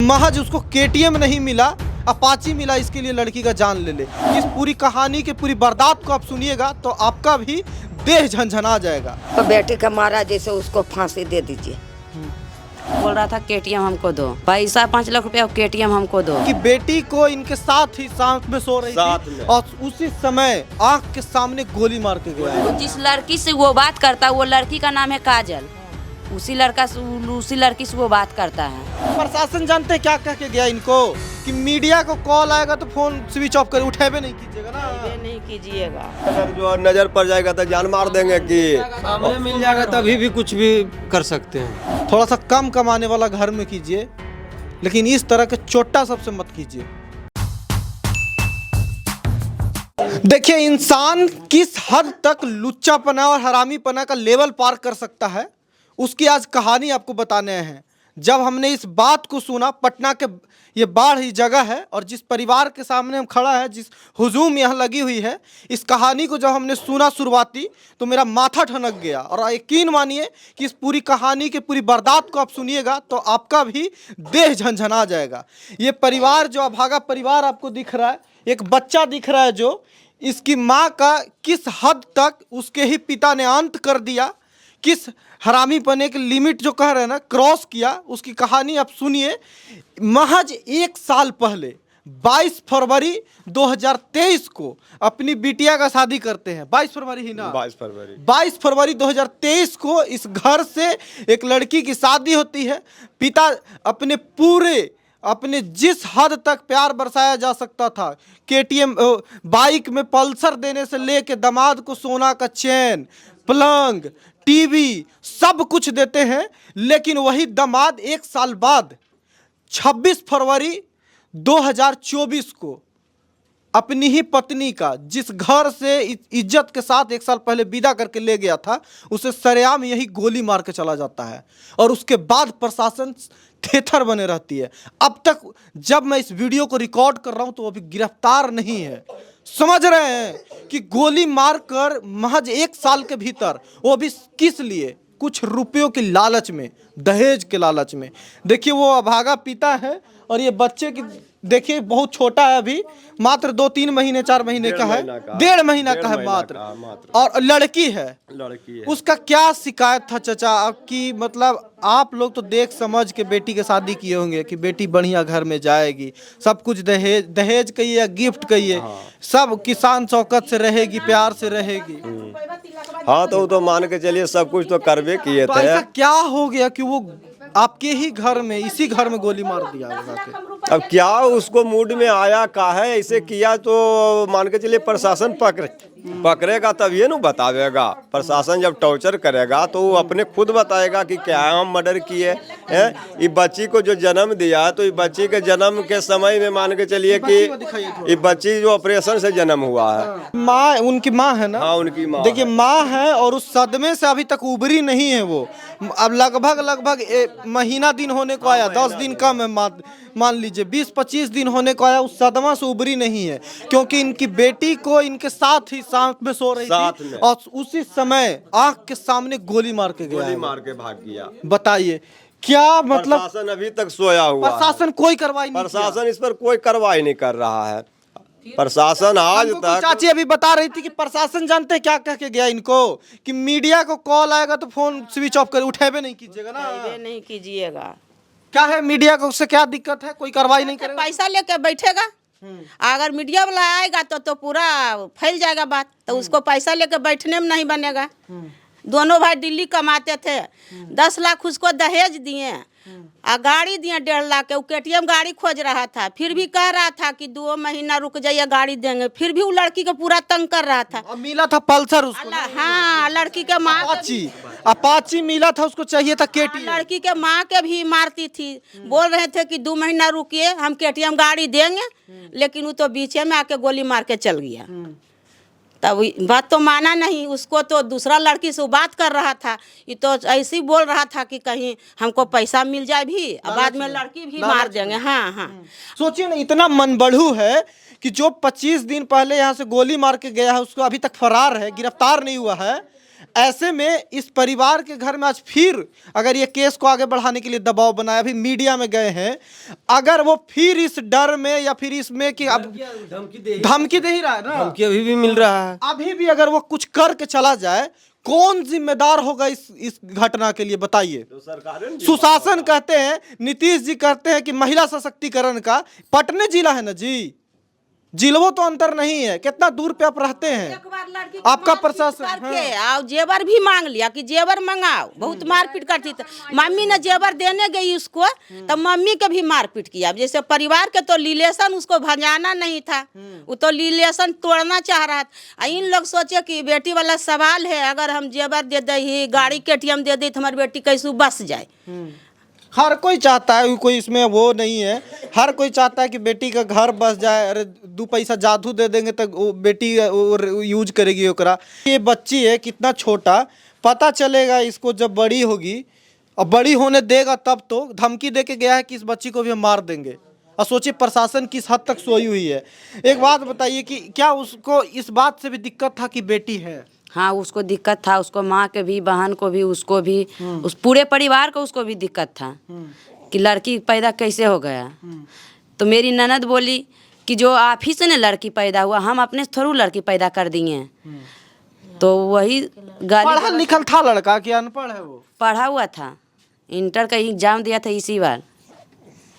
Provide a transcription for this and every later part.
महज उसको केटीएम नहीं मिला, अपाची मिला, इसके लिए लड़की का जान ले ले। इस पूरी कहानी के पूरी वारदात को आप सुनिएगा तो आपका भी देह झंझना जाएगा। तो बेटे का मारा जैसे उसको फांसी दे दीजिए। बोल रहा था केटीएम हमको दो, पैसा 5 लाख रुपया केटीएम हमको दो। कि बेटी को इनके साथ ही साथ में सो रही थी और उसी समय आंख के सामने गोली मार के गया। जिस लड़की से वो बात करता वो लड़की का नाम है काजल, उसी लड़की से वो बात करता है। प्रशासन जानते हैं क्या कह के गया इनको कि मीडिया को कॉल आएगा तो फोन स्विच ऑफ कर, उठेबे नहीं कीजिएगा ना, नहीं कीजिएगा। अगर जो नजर पड़ जाएगा तो जान मार देंगे कि सामने मिल जाएगा तभी भी कुछ भी कर सकते हैं। थोड़ा सा कम कमाने वाला घर में कीजिए, लेकिन इस तरह के चोटा सबसे मत कीजिए। देखिए इंसान किस हद तक लुच्चापना और हरामीपना का लेवल पार कर सकता है, उसकी आज कहानी आपको बताने हैं। जब हमने इस बात को सुना, पटना के ये बाढ़ ही जगह है और जिस परिवार के सामने हम खड़ा है, जिस हुजूम यहाँ लगी हुई है, इस कहानी को जब हमने सुना शुरुआती तो मेरा माथा ठनक गया। और यकीन मानिए कि इस पूरी कहानी के पूरी वारदात को आप सुनिएगा तो आपका भी देह झंझना जाएगा। ये परिवार जो अभागा परिवार आपको दिख रहा है, एक बच्चा दिख रहा है जो इसकी माँ का किस हद तक उसके ही पिता ने अंत कर दिया, किस हरामीपने के लिमिट जो कह रहे हैं ना क्रॉस किया, उसकी कहानी आप सुनिए। महज 1 साल पहले 22 फरवरी 2023 को अपनी बिटिया का शादी करते हैं। 22 फरवरी ही ना, 22 फरवरी 2023 को इस घर से एक लड़की की शादी होती है। पिता अपने जिस हद तक प्यार बरसाया जा सकता था, केटीएम बाइक में पल्सर देने से लेके दामाद को सोना का चैन, पलंग, टीवी सब कुछ देते हैं, लेकिन वही दामाद 1 साल बाद 26 फरवरी 2024 को अपनी ही पत्नी का, जिस घर से इज्जत के साथ 1 साल पहले विदा करके ले गया था, उसे सरेआम यही गोली मार के चला जाता है। और उसके बाद प्रशासन थेथर बने रहती है। अब तक जब मैं इस वीडियो को रिकॉर्ड कर रहा हूं तो अभी गिरफ्तार नहीं है। समझ रहे हैं कि गोली मारकर महज 1 साल के भीतर, वो भी किस लिए? कुछ रुपयों की लालच में, दहेज के लालच में। देखिए वो अभागा पिता है और ये बच्चे की देखिए बहुत छोटा है, अभी मात्र 2-3 महीने 4 महीने का है, 1.5 महीना का है मात्र। और लड़की है। उसका क्या शिकायत था चाचा आपकी? मतलब आप लोग तो देख समझ के बेटी के शादी किए होंगे कि बेटी बढ़िया घर में जाएगी, सब कुछ दहेज कहिए या गिफ्ट कहिए, सब किसान शौकत से रहेगी, प्यार से रहेगी। हाँ तो मान के चलिए सब कुछ तो करवे किए तो थे। ऐसा क्या हो गया कि वो आपके ही घर में, इसी घर में गोली मार दिया के? अब क्या उसको मूड में आया, काहे ऐसे किया, तो मान के चलिए प्रशासन पकड़ेगा तभी न बतावेगा। प्रशासन जब टॉर्चर करेगा तो वो अपने खुद बताएगा कि क्या हम मर्डर किए हैं। ये बच्ची को जो जन्म दिया, तो ये बच्ची के जन्म के समय में मान के चलिए कि ये बच्ची जो ऑपरेशन से जन्म हुआ है। माँ, उनकी माँ है ना? हाँ उनकी माँ। देखिए माँ है और उस सदमे से अभी तक उभरी नहीं है वो। अब लगभग महीना दिन होने को आया, 10 दिन कम है, मान लीजिए 20-25 दिन होने को आया, उस सदमा से उभरी नहीं है। क्योंकि इनकी बेटी को इनके साथ ही साथ में सो रही थी और उसी समय आंख के सामने गोली मार के गया, गोली मार के भाग गया। बताइए क्या मतलब? प्रशासन अभी तक सोया हुआ, प्रशासन कोई कार्रवाई नहीं, प्रशासन इस पर कोई कार्रवाई नहीं कर रहा है। प्रशासन आज तक, चाची अभी बता रही थी कि प्रशासन जानते हैं क्या कह के गया इनको कि मीडिया को कॉल आएगा तो फोन स्विच ऑफ कर, उठेबे नहीं कीजिएगा ना, नहीं कीजिएगा। क्या है मीडिया को, उससे क्या दिक्कत है? कोई कार्रवाई नहीं करेगा, पैसा लेके बैठेगा। अगर मीडिया वाला आएगा तो पूरा फैल जाएगा बात, तो उसको पैसा लेके बैठने में नहीं बनेगा। दोनों भाई दिल्ली कमाते थे, 10 लाख उसको दहेज दिए, गाड़ी दिए 1.5 लाख के। वो केटीएम गाड़ी खोज रहा था, फिर भी कह रहा था कि 2 महीना रुक जाइए गाड़ी देंगे, फिर भी वो लड़की को पूरा तंग कर रहा था। और मिला था पल्सर उसको। हाँ, लड़की के माँ अपाची मिला था, उसको चाहिए था केटीएम। लड़की के माँ के भी मारती थी। बोल रहे थे कि 2 महीना रुकिए, हम केटीएम गाड़ी देंगे, लेकिन वो तो बीचे में आके गोली मार के चल गया। तब बात तो माना नहीं, उसको तो दूसरा लड़की से बात कर रहा था, ये तो ऐसे ही बोल रहा था कि कहीं हमको पैसा मिल जाए भी, बाद में लड़की भी मार देंगे। हाँ हाँ, सोचिए ना, इतना मनबढ़ू है कि जो 25 दिन पहले यहाँ से गोली मार के गया है उसको अभी तक फरार है, गिरफ्तार नहीं हुआ है। ऐसे में इस परिवार के घर में आज फिर अगर ये केस को आगे बढ़ाने के लिए दबाव बनाया, अभी मीडिया में गए हैं, अगर वो फिर इस डर में या फिर इसमें कि अब धमकी दे ही रहा है ना, धमकी अभी भी मिल रहा है। अभी भी अगर वो कुछ करके चला जाए, कौन जिम्मेदार होगा इस घटना के लिए बताइए? सुशासन कहते हैं, नीतीश जी कहते हैं कि महिला सशक्तिकरण का, पटने जिला है ना जी, जिलों तो अंतर नहीं है, कितना दूर पे आप रहते हैं, एक बार लड़की आपका मारपीट प्रशासन करके और जेवर भी मांग लिया कि जेवर मंगाओ, बहुत मारपीट करती थी। मम्मी ने जेवर देने गई उसको तो मम्मी के भी मारपीट किया। जैसे परिवार के तो रिलेशन उसको भंजाना नहीं था, वो तो रिलेशन तोड़ना चाह रहा था। इन लोग सोचे कि बेटी वाला सवाल है, अगर हम जेवर दे दी, गाड़ी के ATM दे दी तो हमारी बेटी कैसे बस जाए। हर कोई चाहता है, कोई इसमें वो नहीं है, हर कोई चाहता है कि बेटी का घर बस जाए। अरे 2 पैसा जादू दे देंगे तो वो बेटी यूज करेगी ओकरा। ये बच्ची है, कितना छोटा, पता चलेगा इसको जब बड़ी होगी, और बड़ी होने देगा तब तो। धमकी दे के गया है कि इस बच्ची को भी हम मार देंगे, और सोचिए प्रशासन किस हद तक सोई हुई है। एक बात बताइए कि क्या उसको इस बात से भी दिक्कत था कि बेटी है? हाँ, उसको दिक्कत था, उसको माँ के भी, बहन को भी, उसको भी, उस पूरे परिवार को उसको भी दिक्कत था कि लड़की पैदा कैसे हो गया। तो मेरी ननद बोली कि जो आप ही से ने लड़की पैदा हुआ, हम अपने से थोड़ी लड़की पैदा कर दिए। तो वही पढ़ा गाली, लिखल था लड़का कि अनपढ़ है वो? पढ़ा हुआ था, इंटर का एग्जाम दिया था इसी बार।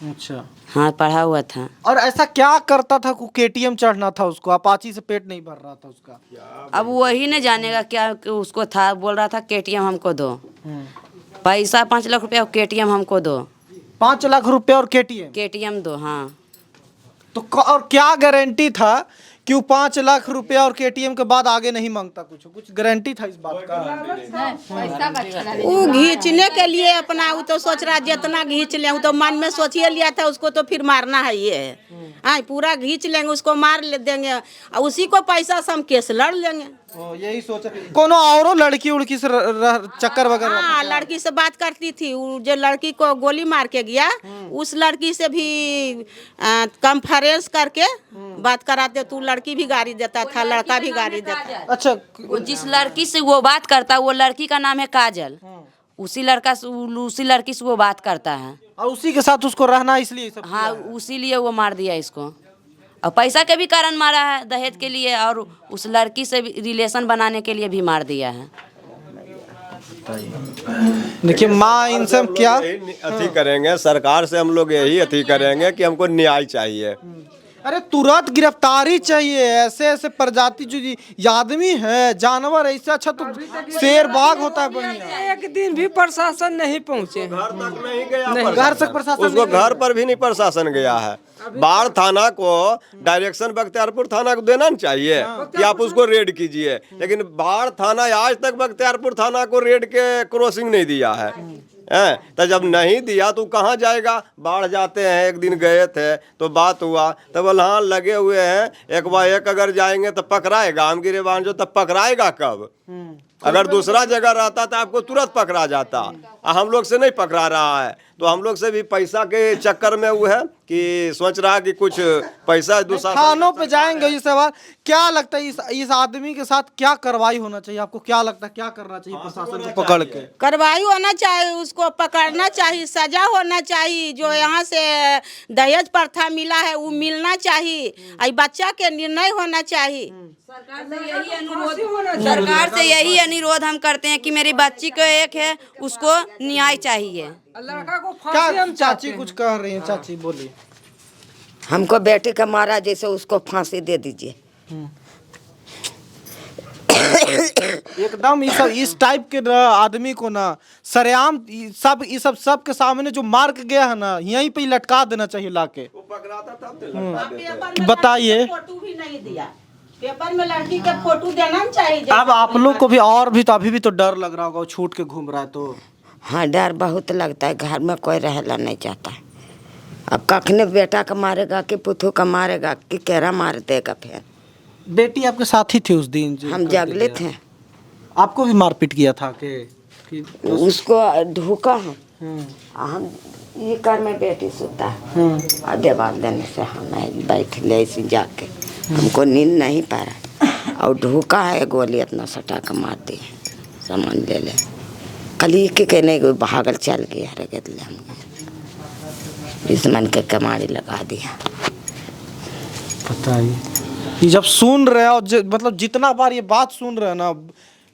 अच्छा, हाँ, पढ़ा हुआ था। और ऐसा क्या करता था को KTM चढ़ना था उसको? अपाची से पेट नहीं भर रहा था उसका? अब वही ने जानेगा क्या कि उसको था। बोल रहा था KTM हमको दो, पैसा 5 लाख रुपया, KTM हमको दो, 5 लाख रुपए और KTM दो। हाँ, तो और क्या गारंटी था कि वो 5 लाख रुपया और KTM के बाद आगे नहीं मांगता? कुछ गारंटी था इस बात का? वो खींचने के लिए अपना, वो तो सोच रहा जितना खींच ले, वो तो मन में सोचिए लिया था उसको तो फिर मारना है ये। हाँ, पूरा खींच लेंगे, उसको मार ले देंगे, और उसी को पैसा से हम केस लड़ लेंगे। यही सोचा। कोनो औरों लड़की उड़की से चक्कर वगैरह? हाँ, लड़की से बात करती थी। वो जो लड़की को गोली मार के गया, उस लड़की से भी कॉन्फ्रेंस करके बात कराते। तू लड़की भी गाड़ी देता था, लड़का भी गाड़ी देता। अच्छा, वो जिस लड़की से वो बात करता है, वो लड़की का नाम है काजल। उसी लड़की से वो बात करता है, और उसी के साथ उसको रहना, इसलिए सब? हाँ, उसी लिए वो मार दिया इसको। और पैसा के भी कारण मारा है, दहेज के लिए, और उस लड़की से भी रिलेशन बनाने के लिए भी मार दिया है। देखिए माँ, इनसे हम क्या अथी करेंगे, सरकार से हम लोग यही अथी करेंगे कि हमको न्याय चाहिए। अरे तुरंत गिरफ्तारी चाहिए। ऐसे ऐसे प्रजाति जो ये आदमी है, जानवर, ऐसे अच्छा तो शेर बाघ होता है बढ़िया। एक दिन भी प्रशासन नहीं पहुँचे, घर तक नहीं गया, घर तक प्रशासन उसको घर पर भी नहीं प्रशासन गया है। बाढ़ थाना को डायरेक्शन बख्तियारपुर थाना को देना नहीं चाहिए कि आप उसको रेड कीजिए, लेकिन बाढ़ थाना आज तक बख्तियारपुर थाना को रेड के क्रॉसिंग नहीं दिया है। तो जब नहीं दिया तो कहाँ जाएगा? बाढ़ जाते हैं। एक दिन गए थे तो बात हुआ, तो बोल हाँ लगे हुए हैं, 1 बार 1 अगर जाएंगे तो पकड़ाएगा, हम गिरेबान जो तब पकड़ाएगा कब? अगर दूसरा जगह रहता तो आपको तुरंत पकड़ा जाता। हम लोग से नहीं पकड़ा रहा है, तो हम लोग से भी पैसा के चक्कर में वो है कि सोच रहा कि कुछ पैसा दूसरा थानों पे जाएंगे। ये सवाल क्या लगता है, इस आदमी के साथ क्या कार्रवाई होना चाहिए? आपको क्या लगता है क्या करना चाहिए प्रशासन को पकड़ के? कार्रवाई होना चाहिए, उसको पकड़ना चाहिए, सजा होना चाहिए। जो यहाँ से दहेज प्रथा मिला है वो मिलना चाहिए, और बच्चा के निर्णय होना चाहिए। सरकार से यही अनुरोध हम करते हैं कि मेरी बच्ची को एक है, उसको न्याय चाहिए। लड़का को क्या चाची कुछ कह रही हैं? चाची बोलिए। हमको बेटे का मारा जैसे उसको फांसी दे दीजिए। एकदम इस टाइप के आदमी को ना सरेआम सब के सामने जो मार के गया है ना, यहीं पे लटका देना चाहिए लाके। बताइए। फोटो भी नहीं दिया, पेपर में लड़की के फोटो देना चाहिए। अब आप लोग को भी और भी तो अभी भी तो डर लग रहा होगा, वो छूट के घूम रहा है तो? हाँ, डर बहुत लगता है, घर में कोई रहना नहीं चाहता है। अब कखने बेटा का मारेगा कि पुतू का मारेगा कि केरा मार देगा। फिर बेटी आपके साथ ही थी उस दिन? हम जगले थे। आपको भी मारपीट किया था कि उसको ढूका है। हम ये कर में बेटी सोता है, और दीवार देने से हम बैठ ले ऐसे जाके, हमको नींद नहीं पा रहा, और ढूका है, गोली इतना सटा के मार दी। सामान ले ले कल के कहने को भागल चल गया रे इस मन के कमाड़ी लगा दिया। बताइए ये जब सुन रहे हैं और मतलब जितना बार ये बात सुन रहे हैं ना,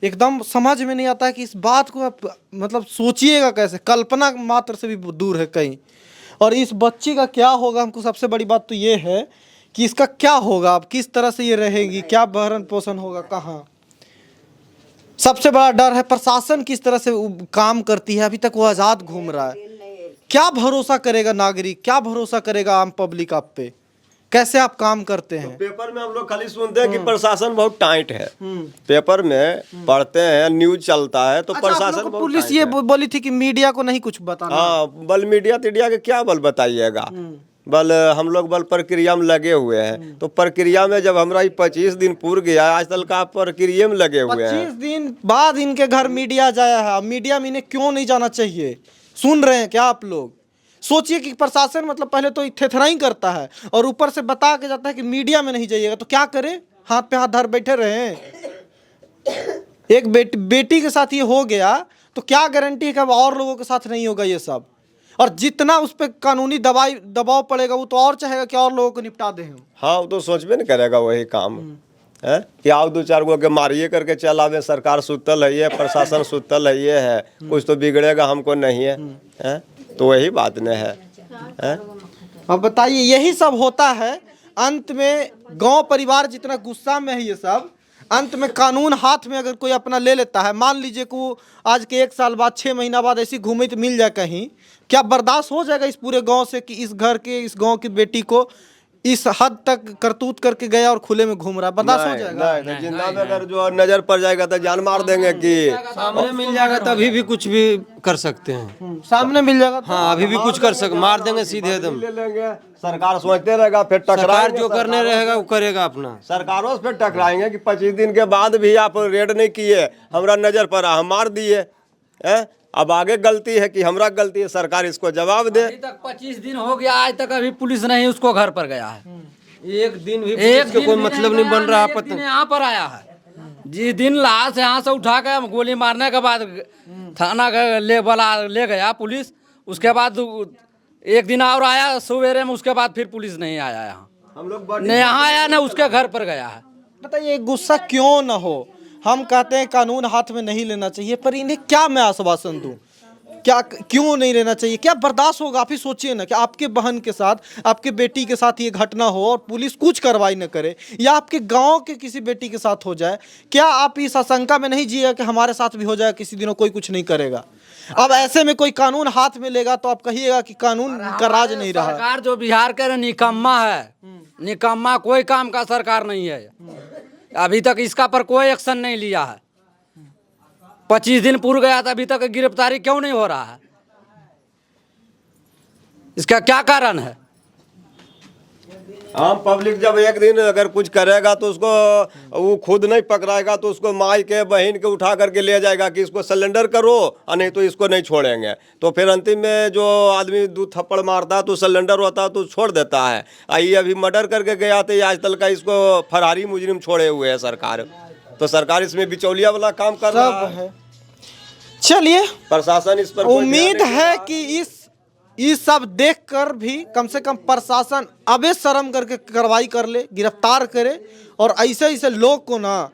एकदम समझ में नहीं आता है कि इस बात को आप मतलब सोचिएगा कैसे, कल्पना मात्र से भी दूर है कहीं। और इस बच्ची का क्या होगा, हमको सबसे बड़ी बात तो ये है कि इसका क्या होगा, अब किस तरह से ये रहेगी, क्या भरण पोषण होगा, कहाँ। सबसे बड़ा डर है प्रशासन किस तरह से काम करती है। अभी तक वो आज़ाद घूम रहा है, क्या भरोसा करेगा नागरिक, क्या भरोसा करेगा आम पब्लिक आप पे, कैसे आप काम करते हैं। पेपर में हम लोग खाली सुनते हैं कि प्रशासन बहुत टाइट है, पेपर में पढ़ते हैं, न्यूज चलता है तो अच्छा, आप लोग प्रशासन को बहुत पुलिस टाइट ये है। बोली थी कि मीडिया को नहीं कुछ बताना। हाँ, बल मीडिया टीडिया के क्या बल बताइएगा, बल हम लोग बल प्रक्रिया में लगे हुए हैं। तो प्रक्रिया में जब हमारा 25 दिन पूर गया, आज तक का प्रक्रिया में लगे हुए हैं। 25 दिन बाद इनके घर मीडिया जाया है, मीडिया में इन्हें क्यों नहीं जाना चाहिए। सुन रहे हैं क्या आप लोग? सोचिए कि प्रशासन मतलब पहले तो थेथराई करता है और ऊपर से बता के जाता है कि मीडिया में नहीं जाइएगा, तो क्या करे, हाथ पे हाथ धर बैठे रहे। एक बेटी के साथ ये हो गया तो क्या गारंटी है कि अब और लोगों के साथ नहीं होगा ये सब। और जितना उस पर कानूनी दबाव पड़ेगा वो तो और चाहेगा कि और लोगों को निपटा दें। हाँ, वो तो सोचबे नहीं करेगा वही काम है कि आओ 2-4 गो के मारिए करके चल आवे, सरकार सुतल है, प्रशासन सुतल है, ये है कुछ तो बिगड़ेगा हमको नहीं है, तो वही बात नहीं है। अब बताइए यही सब होता है, अंत में गांव परिवार जितना गुस्सा में है ये सब, अंत में कानून हाथ में अगर कोई अपना ले लेता है, मान लीजिए कि वो आज के 1 साल बाद 6 महीना बाद ऐसी घूमे तो मिल जाए कहीं, क्या बर्दाश्त हो जाएगा इस पूरे गांव से कि इस घर के इस गांव की बेटी को इस हद तक करतूत करके गया और खुले में घूम रहा है, बर्दाश्त हो जाएगा? नहीं, जिंदा में अगर जो नजर पड़ जाएगा तो जान मार देंगे कि सामने मिल जाएगा तभी भी कुछ भी कर सकते हैं। सामने मिल जाएगा तो हाँ, अभी भी कुछ कर सकते, मार देंगे सीधे एकदम। ले लेंगे, सरकार सोचते रहेगा, फिर सरकार टकराएंगे, जो करने रहेगा वो करेगा अपना। सरकारों से फिर टकराएंगे कि 25 दिन के बाद भी आप रेड नहीं किए, हमरा नजर पर हम मार दिए। अब आगे गलती है कि हमरा गलती है, सरकार इसको जवाब दे। अभी तक 25 दिन हो गया, आज तक अभी पुलिस नहीं उसको घर पर गया है। एक दिन भी पुलिस का कोई मतलब नहीं बन रहा। पता यहाँ पर आया है, जिस दिन लाश यहाँ से उठा के गोली मारने के बाद थाना ले गया पुलिस, उसके बाद 1 दिन और आया सवेरे में, उसके बाद फिर पुलिस नहीं आया यहाँ। हम लोग न यहाँ आया न उसके घर पर गया है। बताइए गुस्सा क्यों ना हो, हम कहते हैं कानून हाथ में नहीं लेना चाहिए, पर इन्हें क्या मैं आश्वासन दूं, क्या क्यों नहीं लेना चाहिए, क्या बर्दाश्त होगा? आप ही सोचिए ना कि आपके बहन के साथ, आपके बेटी के साथ ये घटना हो और पुलिस कुछ कार्रवाई न करे, या आपके गांव के किसी बेटी के साथ हो जाए, क्या आप इस आशंका में नहीं जिएगा कि हमारे साथ भी हो जाए किसी दिनों, कोई कुछ नहीं करेगा? अब ऐसे में कोई कानून हाथ में लेगा तो आप कहिएगा कि कानून का राज नहीं रहा। सरकार जो बिहार के निकम्मा है, निकम्मा, कोई काम का सरकार नहीं है। अभी तक इसका पर कोई एक्शन नहीं लिया है। 25 दिन पूर गया था, अभी तक गिरफ्तारी क्यों नहीं हो रहा है? इसका क्या कारण है? आम पब्लिक जब एक दिन अगर कुछ करेगा तो उसको वो खुद नहीं पकड़ाएगा तो उसको माई के बहन के उठा करके ले जाएगा कि इसको सिलेंडर करो और नहीं तो इसको नहीं छोड़ेंगे। तो फिर अंतिम में जो आदमी 2 थप्पड़ मारता है तो सिलेंडर होता है तो छोड़ देता है। ये अभी मर्डर करके गया तो आज तक का इसको फरारी मुजरिम छोड़े हुए है सरकार। तो सरकार इसमें बिचौलिया वाला काम कर रहा है। चलिए, प्रशासन इस पर उम्मीद है कि इस सब देखकर भी कम से कम प्रशासन अबे शर्म करके कार्रवाई कर ले, गिरफ्तार करे। और ऐसे लोग को ना,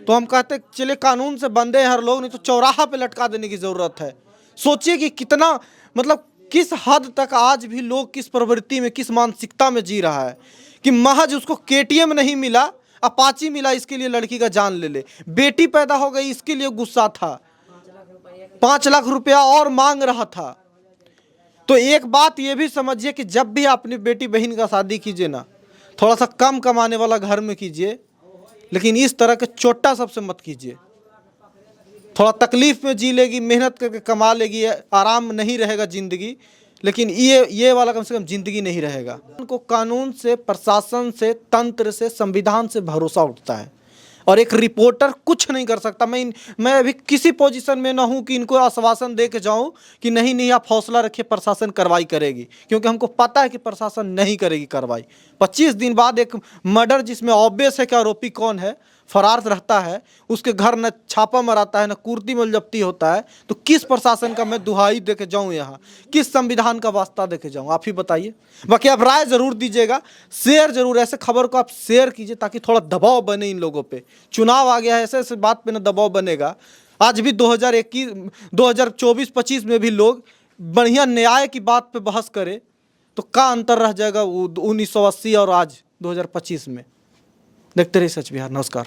तो हम कहते चले कानून से बंधे हैं हर लोग, नहीं तो चौराहा पे लटका देने की जरूरत है। सोचिए कि कितना मतलब किस हद तक आज भी लोग किस प्रवृत्ति में, किस मानसिकता में जी रहा है कि महज उसको KTM नहीं मिला, अपाची मिला, इसके लिए लड़की का जान ले ले। बेटी पैदा हो गई इसके लिए गुस्सा था, 5 लाख रुपया और मांग रहा था। तो एक बात ये भी समझिए कि जब भी अपनी बेटी बहन का शादी कीजिए ना, थोड़ा सा कम कमाने वाला घर में कीजिए, लेकिन इस तरह के चोटा सबसे मत कीजिए। थोड़ा तकलीफ में जी लेगी, मेहनत करके कमा लेगी, आराम नहीं रहेगा ज़िंदगी, लेकिन ये वाला कम से कम ज़िंदगी नहीं रहेगा। उनको कानून से, प्रशासन से, तंत्र से, संविधान से भरोसा उठता है और एक रिपोर्टर कुछ नहीं कर सकता। मैं अभी किसी पोजीशन में ना हूँ कि इनको आश्वासन दे के जाऊँ कि नहीं आप हौसला रखिए, प्रशासन कार्रवाई करेगी, क्योंकि हमको पता है कि प्रशासन नहीं करेगी कार्रवाई। 25 दिन बाद एक मर्डर जिसमें ऑब्वियस है कि आरोपी कौन है, फरार रहता है, उसके घर न छापा मराता है, न कुर्ती में जब्ती होता है, तो किस प्रशासन का मैं दुहाई दे के जाऊँ यहाँ, किस संविधान का वास्ता दे के जाऊँ? आप ही बताइए। बाकी आप राय ज़रूर दीजिएगा, शेयर जरूर, ऐसे खबर को आप शेयर कीजिए ताकि थोड़ा दबाव बने इन लोगों पे। चुनाव आ गया है, ऐसे ऐसे बात पे ना दबाव बनेगा। आज भी 2024-25 में भी लोग बढ़िया न्याय की बात पे बहस करे तो क्या अंतर रह जाएगा 1980 और आज 2025 में। देखते रहिए सच बिहार। नमस्कार।